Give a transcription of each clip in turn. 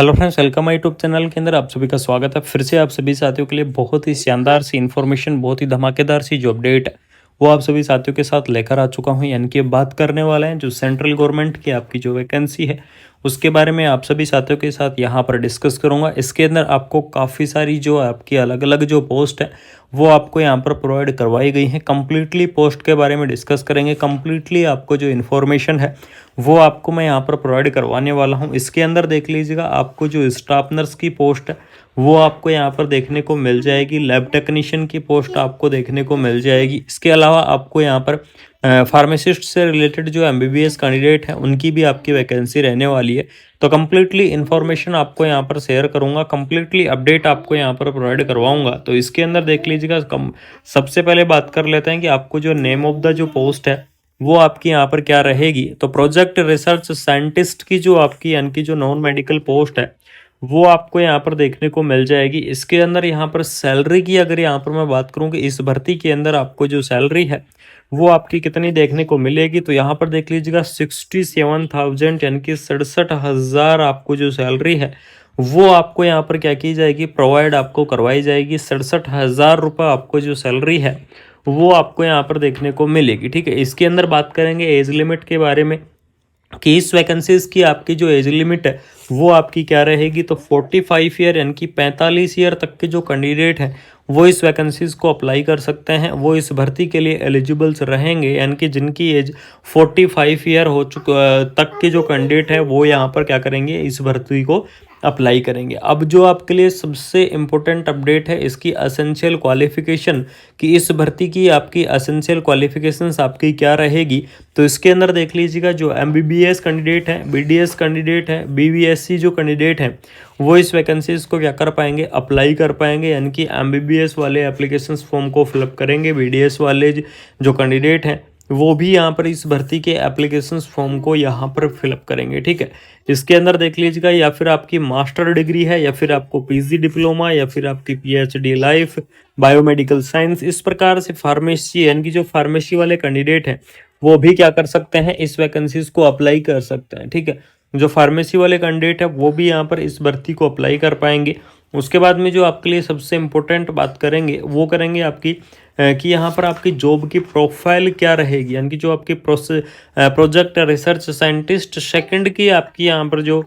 Hello friends, welcome my YouTube channel के अंदर आप सभी का स्वागत है। फिर से आप सभी साथियों के लिए बहुत ही शानदार सी इन्फॉर्मेशन, बहुत ही धमाकेदार सी जो अपडेट है वो आप सभी साथियों के साथ लेकर आ चुका हूं। यानी कि बात करने वाले हैं जो सेंट्रल गवर्नमेंट की आपकी जो वैकेंसी है उसके बारे में आप सभी साथियों के साथ यहाँ पर डिस्कस करूंगा। इसके अंदर आपको काफ़ी सारी जो आपकी अलग अलग जो पोस्ट है वो आपको यहाँ पर प्रोवाइड करवाई गई हैं। कम्प्लीटली पोस्ट के बारे में डिस्कस करेंगे। कम्प्लीटली आपको जो इन्फॉर्मेशन है वो आपको मैं यहाँ पर प्रोवाइड करवाने वाला हूँ। इसके अंदर देख लीजिएगा, आपको जो स्टाफ नर्स की पोस्ट है वो आपको यहाँ पर देखने को मिल जाएगी। लैब टेक्नीशियन की पोस्ट आपको देखने को मिल जाएगी। इसके अलावा आपको यहाँ पर फार्मासिस्ट से रिलेटेड जो एमबीबीएस कैंडिडेट हैं उनकी भी आपकी वैकेंसी रहने वाली है। तो कम्प्लीटली इन्फॉर्मेशन आपको यहाँ पर शेयर करूँगा, कम्प्लीटली अपडेट आपको यहाँ पर प्रोवाइड करवाऊँगा। तो इसके अंदर देख लीजिएगा, सबसे पहले बात कर लेते हैं कि आपको जो नेम ऑफ द जो पोस्ट है वो आपकी यहाँ पर क्या रहेगी। तो प्रोजेक्ट रिसर्च साइंटिस्ट की जो आपकी यानी कि जो नॉन मेडिकल पोस्ट है वो आपको यहाँ पर देखने को मिल जाएगी। इसके अंदर यहाँ पर सैलरी की अगर यहाँ पर मैं बात करूँ कि इस भर्ती के अंदर आपको जो सैलरी है वो आपकी कितनी देखने को मिलेगी, तो यहाँ पर देख लीजिएगा 67,000 यानी कि 67,000 आपको जो सैलरी है वो आपको यहाँ पर क्या की जाएगी, प्रोवाइड आपको करवाई जाएगी। 67,000 रुपये आपको जो सैलरी है वो आपको यहाँ पर देखने को मिलेगी। ठीक है, इसके अंदर बात करेंगे एज लिमिट के बारे में कि इस वैकेंसीज की आपकी जो एज लिमिट है वो आपकी क्या रहेगी। तो 45 ईयर यानी कि 45 ईयर तक के जो कैंडिडेट हैं वो इस वैकेंसीज को अप्लाई कर सकते हैं। वो इस भर्ती के लिए एलिजिबल्स रहेंगे, यानी कि जिनकी एज 45 ईयर हो चुका तक के जो कैंडिडेट हैं वो यहाँ पर क्या करेंगे, इस भर्ती को अप्लाई करेंगे। अब जो आपके लिए सबसे इम्पोर्टेंट अपडेट है इसकी असेंशियल क्वालिफिकेशन, कि इस भर्ती की आपकी असेंशियल क्वालिफिकेशंस आपकी क्या रहेगी। तो इसके अंदर देख लीजिएगा, जो एमबीबीएस कैंडिडेट है, बीडीएस कैंडिडेट है, बीवीएससी जो कैंडिडेट हैं वो इस वैकेंसीज को क्या कर पाएंगे, अप्लाई कर पाएंगे। यानी कि एमबीबीएस वाले एप्लीकेशन फॉर्म को फिलअप करेंगे, बीडीएस वाले जो कैंडिडेट हैं वो भी यहाँ पर इस भर्ती के एप्लीकेशंस फॉर्म को यहाँ पर फिलअप करेंगे। ठीक है, इसके अंदर देख लीजिएगा, या फिर आपकी मास्टर डिग्री है, या फिर आपको पीजी डिप्लोमा, या फिर आपकी पीएचडी लाइफ बायोमेडिकल साइंस, इस प्रकार से फार्मेसी यानी कि जो फार्मेसी वाले कैंडिडेट हैं वो भी क्या कर सकते हैं, इस वैकेंसीज को अप्लाई कर सकते हैं। ठीक है, जो फार्मेसी वाले कैंडिडेट है वो भी यहाँ पर इस भर्ती को अप्लाई कर पाएंगे। उसके बाद में जो आपके लिए सबसे इम्पोर्टेंट बात करेंगे वो करेंगे आपकी कि यहाँ पर आपकी जॉब की प्रोफाइल क्या रहेगी। यानी कि जो आपकी प्रोजेक्ट रिसर्च साइंटिस्ट सेकंड की आपकी यहाँ पर जो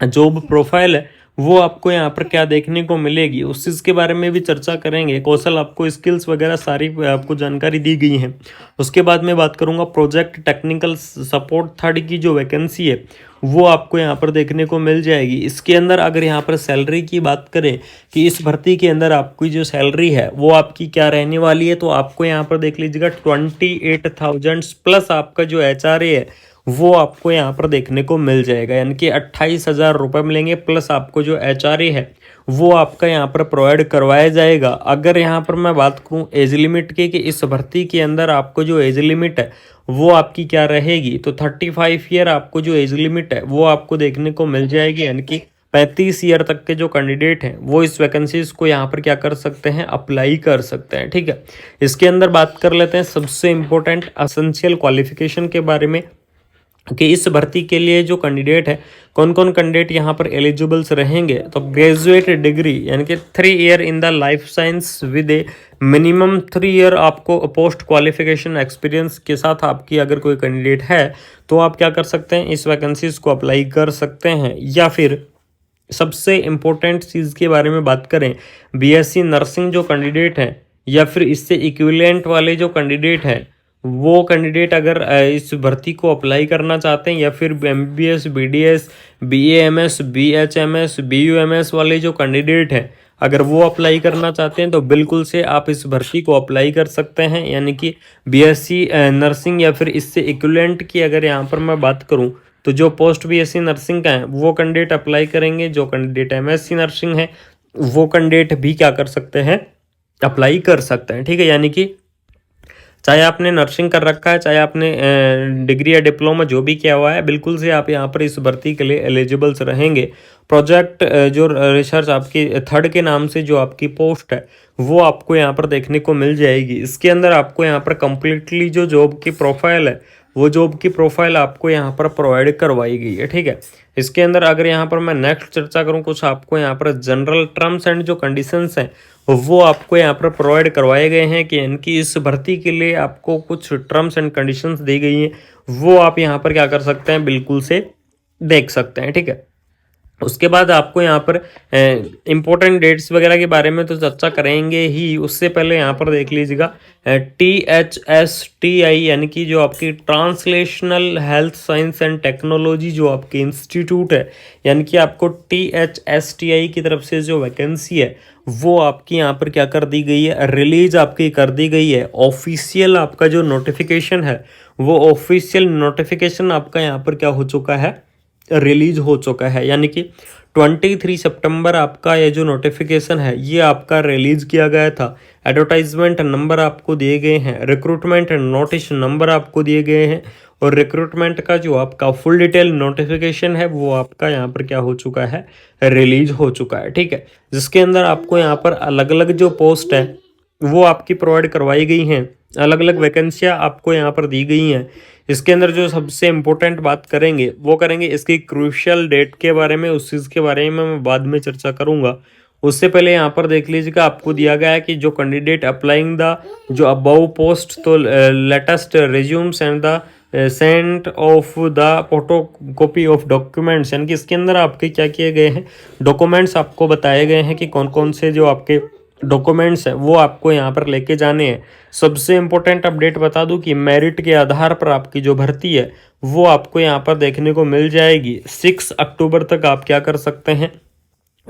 जॉब प्रोफाइल है वो आपको यहाँ पर क्या देखने को मिलेगी, उस चीज़ के बारे में भी चर्चा करेंगे। कौशल, आपको स्किल्स वगैरह सारी आपको जानकारी दी गई है। उसके बाद में बात करूँगा प्रोजेक्ट टेक्निकल सपोर्ट थर्ड की जो वैकेंसी है वो आपको यहाँ पर देखने को मिल जाएगी। इसके अंदर अगर यहाँ पर सैलरी की बात करें कि इस भर्ती के अंदर आपकी जो सैलरी है वो आपकी क्या रहने वाली है, तो आपको यहाँ पर देख लीजिएगा 28,000 प्लस आपका जो एचआरए है वो आपको यहाँ पर देखने को मिल जाएगा। यानी कि 28,000 रुपये मिलेंगे, प्लस आपको जो एचआरए है वो आपका यहाँ पर प्रोवाइड करवाया जाएगा। अगर यहाँ पर मैं बात करूँ एज लिमिट की कि इस भर्ती के अंदर आपको जो एज लिमिट है वो आपकी क्या रहेगी, तो 35 ईयर आपको जो एज लिमिट है वो आपको देखने को मिल जाएगी। यानी कि 35 ईयर तक के जो कैंडिडेट हैं वो इस वैकेंसीज को यहाँ पर क्या कर सकते हैं, अप्लाई कर सकते हैं। ठीक है, इसके अंदर बात कर लेते हैं सबसे इम्पोर्टेंट असेंशियल क्वालिफिकेशन के बारे में कि इस भर्ती के लिए जो कैंडिडेट है, कौन कौन कैंडिडेट यहाँ पर एलिजिबल्स रहेंगे। तो ग्रेजुएट डिग्री यानी कि 3 year in the life science with A minimum 3 year आपको पोस्ट क्वालिफिकेशन एक्सपीरियंस के साथ आपकी अगर कोई कैंडिडेट है तो आप क्या कर सकते हैं, इस वैकेंसीज को अप्लाई कर सकते हैं। या फिर सबसे इम्पोर्टेंट चीज़ के बारे में बात करें, बीएससी नर्सिंग जो कैंडिडेट हैं या फिर इससे इक्विवेलेंट वाले जो कैंडिडेट हैं वो कैंडिडेट अगर इस भर्ती को अप्लाई करना चाहते हैं, या फिर MBBS, BDS, BAMS, BHMS, BUMS वाले जो कैंडिडेट हैं अगर वो अप्लाई करना चाहते हैं तो बिल्कुल से आप इस भर्ती को अप्लाई कर सकते हैं। यानी कि बीएससी नर्सिंग या फिर इससे इक्विवेलेंट की अगर यहाँ पर मैं बात करूँ तो जो पोस्ट बीएससी नर्सिंग का है वो कैंडिडेट अप्लाई करेंगे। जो कैंडिडेट एमएससी नर्सिंग है वो कैंडिडेट भी क्या कर सकते हैं, अप्लाई कर सकते हैं। ठीक है, यानी कि चाहे आपने नर्सिंग कर रखा है, चाहे आपने डिग्री या डिप्लोमा जो भी किया हुआ है, बिल्कुल से आप यहाँ पर इस भर्ती के लिए एलिजिबल्स रहेंगे। प्रोजेक्ट जो रिसर्च आपकी थर्ड के नाम से जो आपकी पोस्ट है वो आपको यहाँ पर देखने को मिल जाएगी। इसके अंदर आपको यहाँ पर कम्प्लीटली जो जॉब की प्रोफाइल है वो जॉब की प्रोफाइल आपको यहाँ पर प्रोवाइड करवाई गई है, ठीक है। इसके अंदर अगर यहाँ पर मैं नेक्स्ट चर्चा करूँ, कुछ आपको यहाँ पर जनरल टर्म्स एंड जो कंडीशंस हैं वो आपको यहाँ पर प्रोवाइड करवाए गए हैं कि इनकी इस भर्ती के लिए आपको कुछ टर्म्स एंड कंडीशंस दी गई हैं, वो आप यहाँ पर क्या कर सकते हैं, बिल्कुल से देख सकते हैं, ठीक है। उसके बाद आपको यहाँ पर इम्पोर्टेंट डेट्स वगैरह के बारे में तो चर्चा करेंगे ही, उससे पहले यहाँ पर देख लीजिएगा THSTI यानी कि जो आपकी translational health science and technology जो आपकी इंस्टीट्यूट है, यानी कि आपको THSTI की तरफ से जो वैकेंसी है वो आपकी यहाँ पर क्या कर दी गई है, रिलीज आपकी कर दी गई है। ऑफिशियल आपका जो नोटिफिकेशन है वो ऑफिशियल नोटिफिकेशन आपका यहाँ पर क्या हो चुका है, रिलीज हो चुका है, यानी कि 23 सितंबर आपका ये जो नोटिफिकेशन है ये आपका रिलीज किया गया था। एडवर्टाइजमेंट नंबर आपको दिए गए हैं, रिक्रूटमेंट नोटिस नंबर आपको दिए गए हैं, और रिक्रूटमेंट का जो आपका फुल डिटेल नोटिफिकेशन है वो आपका यहाँ पर क्या हो चुका है, रिलीज हो चुका है, ठीक है। जिसके अंदर आपको यहाँ पर अलग अलग जो पोस्ट है वो आपकी प्रोवाइड करवाई गई हैं, अलग अलग वैकेंसियाँ आपको यहाँ पर दी गई हैं। इसके अंदर जो सबसे इम्पोर्टेंट बात करेंगे वो करेंगे इसकी क्रूशियल डेट के बारे में, उस चीज़ के बारे में मैं बाद में चर्चा करूंगा। उससे पहले यहाँ पर देख लीजिएगा, आपको दिया गया है कि जो कैंडिडेट अप्लाइंग द जो अबव पोस्ट, तो latest resumes and the sent of the photocopy of documents, यानी कि इसके अंदर आपके क्या किए गए हैं, डॉक्यूमेंट्स आपको बताए गए हैं कि कौन कौन से जो आपके डॉक्यूमेंट्स हैं वो आपको यहाँ पर लेके जाने हैं। सबसे इम्पोर्टेंट अपडेट बता दूं कि मेरिट के आधार पर आपकी जो भर्ती है वो आपको यहाँ पर देखने को मिल जाएगी। 6 अक्टूबर तक आप क्या कर सकते हैं,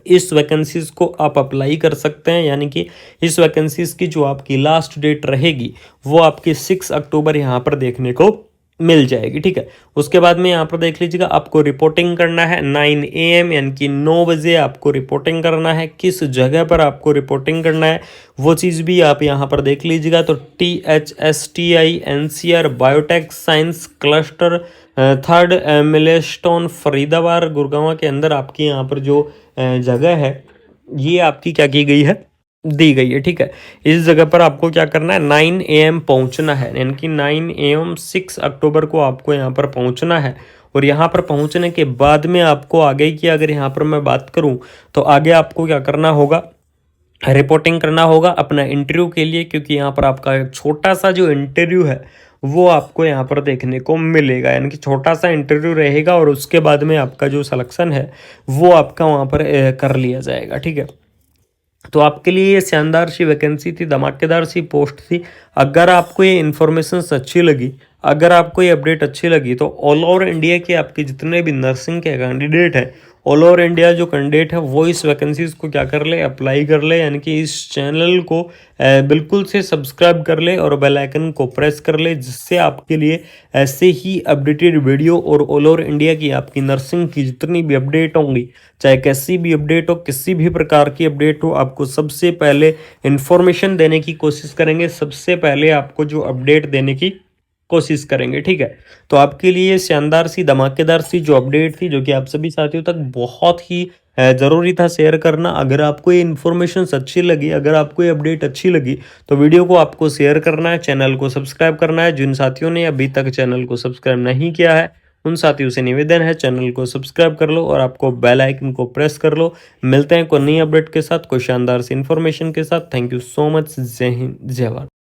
इस वैकेंसीज को आप अप्लाई कर सकते हैं, यानी कि इस वैकेंसीज की जो आपकी लास्ट डेट रहेगी वो आपकी 6 अक्टूबर यहाँ पर देखने को मिल जाएगी, ठीक है। उसके बाद में यहाँ पर देख लीजिएगा, आपको रिपोर्टिंग करना है 9 AM यानी कि 9 बजे आपको रिपोर्टिंग करना है। किस जगह पर आपको रिपोर्टिंग करना है वो चीज़ भी आप यहाँ पर देख लीजिएगा। तो THSTI NCR biotech science cluster 3rd milestone Faridabad Gurgaon के अंदर आपकी यहाँ पर जो जगह है ये आपकी क्या की गई है, दी गई है, ठीक है। इस जगह पर आपको क्या करना है, 9 AM पहुंचना है, यानी कि 9 AM 6 अक्टूबर को आपको यहाँ पर पहुंचना है। और यहाँ पर पहुंचने के बाद में आपको आगे की अगर यहाँ पर मैं बात करूँ तो आगे आपको क्या करना होगा, रिपोर्टिंग करना होगा अपना इंटरव्यू के लिए, क्योंकि यहाँ पर आपका छोटा सा जो इंटरव्यू है वो आपको यहाँ पर देखने को मिलेगा, यानी कि छोटा सा इंटरव्यू रहेगा और उसके बाद में आपका जो सिलेक्शन है वो आपका वहाँ पर कर लिया जाएगा, ठीक है। तो आपके लिए ये शानदार सी वैकेंसी थी, धमाकेदार सी पोस्ट थी। अगर आपको ये इन्फॉर्मेशन अच्छी लगी, अगर आपको ये अपडेट अच्छी लगी, तो ऑल ओवर इंडिया के आपके जितने भी नर्सिंग के कैंडिडेट हैं, ऑल ओवर इंडिया जो कैंडिडेट है वो इस वैकेंसीज को क्या कर ले, अप्लाई कर ले, यानी कि इस चैनल को बिल्कुल से सब्सक्राइब कर ले और बेल आइकन को प्रेस कर ले, जिससे आपके लिए ऐसे ही अपडेटेड वीडियो और ऑल ओवर इंडिया की आपकी नर्सिंग की जितनी भी अपडेट होंगी, चाहे कैसी भी अपडेट हो, किसी भी प्रकार की अपडेट हो, आपको सबसे पहले इन्फॉर्मेशन देने की कोशिश करेंगे, सबसे पहले आपको जो अपडेट देने की कोशिश करेंगे, ठीक है। तो आपके लिए शानदार सी धमाकेदार सी जो अपडेट थी, जो कि आप सभी साथियों तक बहुत ही ज़रूरी था शेयर करना। अगर आपको ये इन्फॉर्मेशन अच्छी लगी, अगर आपको ये अपडेट अच्छी लगी, तो वीडियो को आपको शेयर करना है, चैनल को सब्सक्राइब करना है। जिन साथियों ने अभी तक चैनल को सब्सक्राइब नहीं किया है उन साथियों से निवेदन है चैनल को सब्सक्राइब कर लो और आपको बेल आइकन को प्रेस कर लो। मिलते हैं कोई नई अपडेट के साथ, कोई शानदार सी इन्फॉर्मेशन के साथ। Thank you so much. जय हिंद, जय भारत।